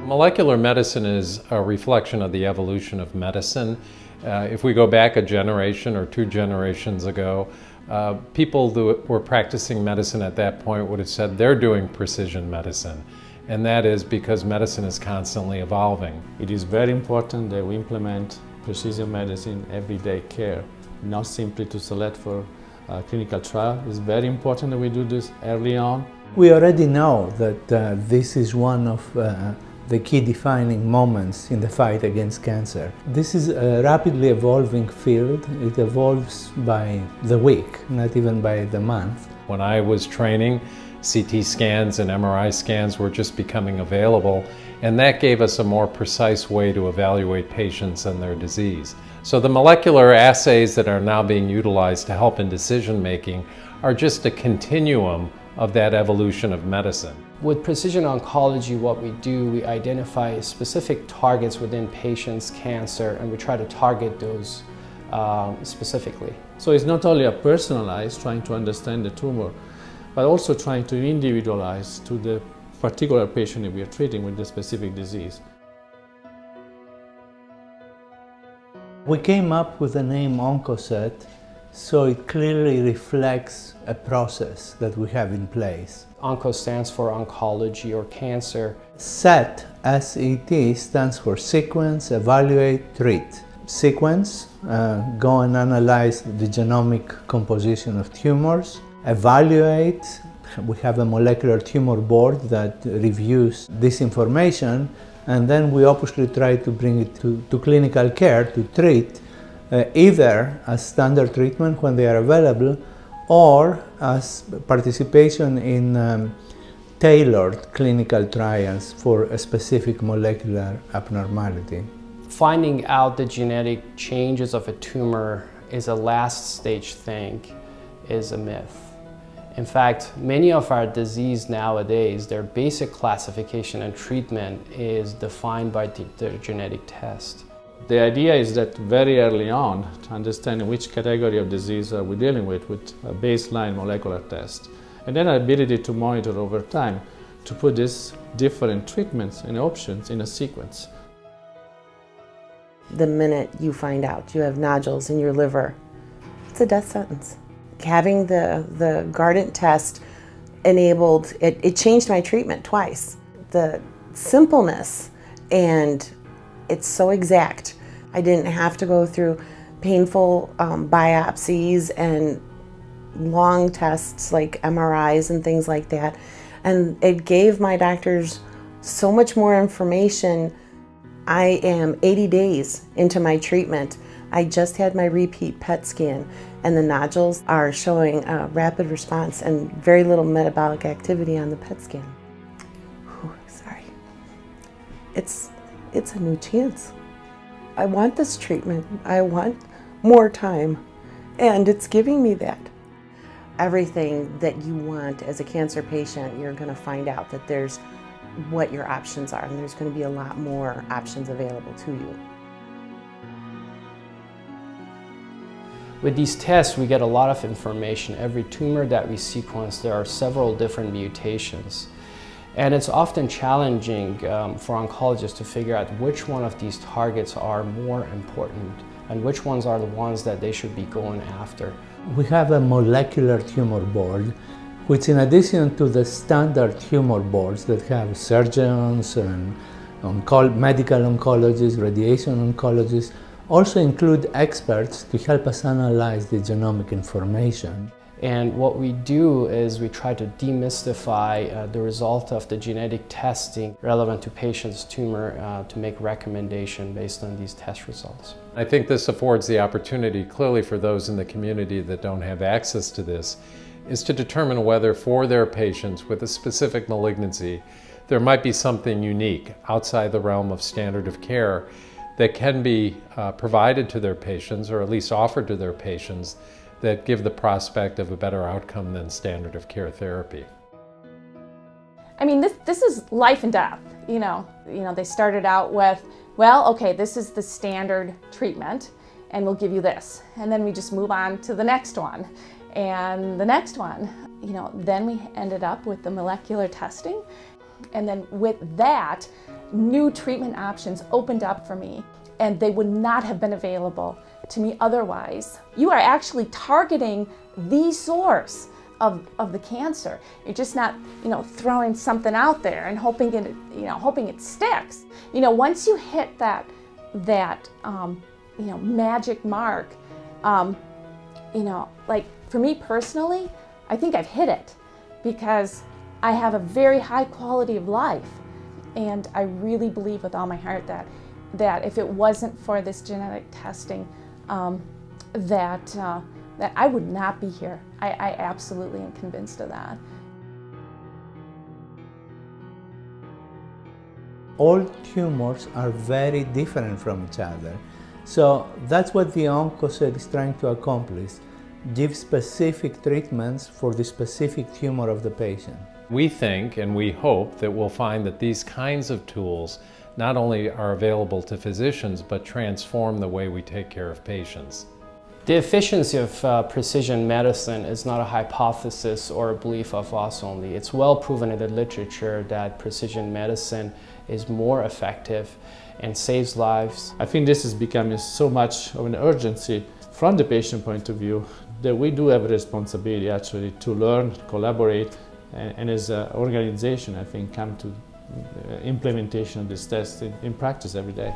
Molecular medicine is a reflection of the evolution of medicine. If we go back a generation or 2 generations ago, people who were practicing medicine at that point would have said they're doing precision medicine. And that is because medicine is constantly evolving. It is very important that we implement precision medicine everyday care, not simply to select for a clinical trial. It's very important that we do this early on. We already know that this is one of the key defining moments in the fight against cancer. This is a rapidly evolving field. It evolves by the week, not even by the month. When I was training, CT scans and MRI scans were just becoming available, and that gave us a more precise way to evaluate patients and their disease. So the molecular assays that are now being utilized to help in decision making are just a continuum of that evolution of medicine. With precision oncology, what we do, we identify specific targets within patients' cancer, and we try to target those specifically. So it's not only a personalized, trying to understand the tumor, but also trying to individualize to the particular patient that we are treating with the specific disease. We came up with the name OncoSET, so it clearly reflects a process that we have in place. Onco stands for oncology or cancer. SET, S-E-T, stands for sequence, evaluate, treat. Sequence, go and analyze the genomic composition of tumors. Evaluate, we have a molecular tumor board that reviews this information, and then we obviously try to bring it to clinical care to treat, either as standard treatment when they are available, or as participation in tailored clinical trials for a specific molecular abnormality. Finding out the genetic changes of a tumor is a last stage thing, is a myth. In fact, many of our disease nowadays, their basic classification and treatment is defined by their genetic test. The idea is that very early on, to understand which category of disease are we dealing with a baseline molecular test, and then our ability to monitor over time to put these different treatments and options in a sequence. The minute you find out you have nodules in your liver, it's a death sentence. Having the Guardant test enabled, it changed my treatment twice. The simpleness, and it's so exact. I didn't have to go through painful biopsies and long tests like MRIs and things like that. And it gave my doctors so much more information. I am 80 days into my treatment. I just had my repeat PET scan, and the nodules are showing a rapid response and very little metabolic activity on the PET scan. Whew, sorry. It's a new chance. I want this treatment. I want more time, and it's giving me that. Everything that you want as a cancer patient, you're going to find out that there's what your options are, and there's going to be a lot more options available to you. With these tests, we get a lot of information. Every tumor that we sequence, there are several different mutations. And it's often challenging for oncologists to figure out which one of these targets are more important and which ones are the ones that they should be going after. We have a molecular tumor board, which in addition to the standard tumor boards that have surgeons and medical oncologists, radiation oncologists, also include experts to help us analyze the genomic information. And what we do is we try to demystify the result of the genetic testing relevant to patient's tumor to make recommendation based on these test results. I think this affords the opportunity clearly for those in the community that don't have access to this is to determine whether for their patients with a specific malignancy there might be something unique outside the realm of standard of care that can be provided to their patients, or at least offered to their patients, that give the prospect of a better outcome than standard of care therapy. I mean, this is life and death. You know, they started out with, well, okay, this is the standard treatment, and we'll give you this, and then we just move on to the next one, and the next one. You know, then we ended up with the molecular testing, and then with that, new treatment options opened up for me, and they would not have been available to me otherwise. You are actually targeting the source of the cancer. You're just not, throwing something out there and hoping it sticks. Once you hit that magic mark, like for me personally, I think I've hit it because I have a very high quality of life, and I really believe with all my heart that if it wasn't for this genetic testing, that I would not be here. I absolutely am convinced of that. All tumors are very different from each other. So that's what the OncoSET is trying to accomplish, give specific treatments for the specific tumor of the patient. We think and we hope that we'll find that these kinds of tools not only are available to physicians, but transform the way we take care of patients. The efficiency of precision medicine is not a hypothesis or a belief of us only. It's well proven in the literature that precision medicine is more effective and saves lives. I think this is becoming so much of an urgency from the patient point of view that we do have a responsibility actually to learn, collaborate, and as an organization, I think, come to implementation of this test in practice every day.